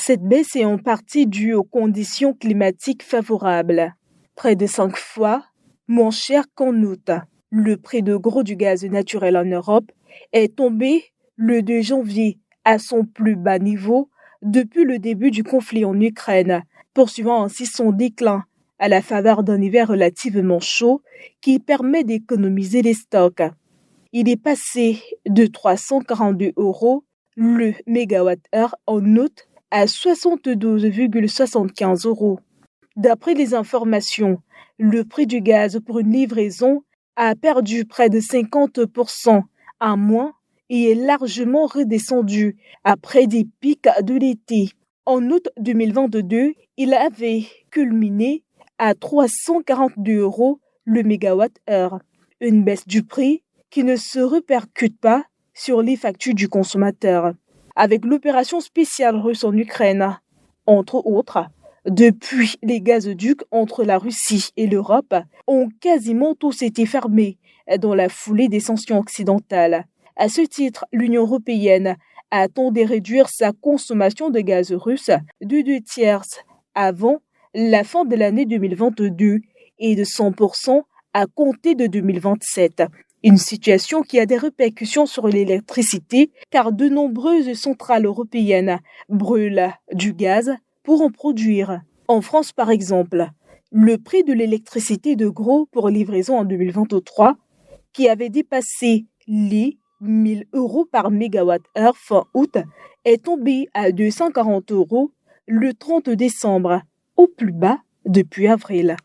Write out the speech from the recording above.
Cette baisse est en partie due aux conditions climatiques favorables. Près de 5 fois moins cher qu'en août. Le prix de gros du gaz naturel en Europe est tombé le 2 janvier à son plus bas niveau depuis le début du conflit en Ukraine, poursuivant ainsi son déclin à la faveur d'un hiver relativement chaud qui permet d'économiser les stocks. Il est passé de 342 € le mégawatt-heure en août à 72,75 €. D'après les informations, le prix du gaz pour une livraison a perdu près de 50% en moins et est largement redescendu après des pics de l'été. En août 2022, il avait culminé à 342 € le mégawatt-heure, une baisse du prix qui ne se répercute pas sur les factures du consommateur. Avec l'opération spéciale russe en Ukraine, entre autres, depuis les gazoducs entre la Russie et l'Europe ont quasiment tous été fermés dans la foulée des sanctions occidentales. À ce titre, l'Union européenne attend de réduire sa consommation de gaz russe de 2/3 avant la fin de l'année 2022 et de 100% à compter de 2027. Une situation qui a des répercussions sur l'électricité car de nombreuses centrales européennes brûlent du gaz pour en produire. En France, par exemple, le prix de l'électricité de gros pour livraison en 2023, qui avait dépassé les 1 000 € par mégawatt-heure fin août, est tombé à 240 € le 30 décembre, au plus bas depuis avril.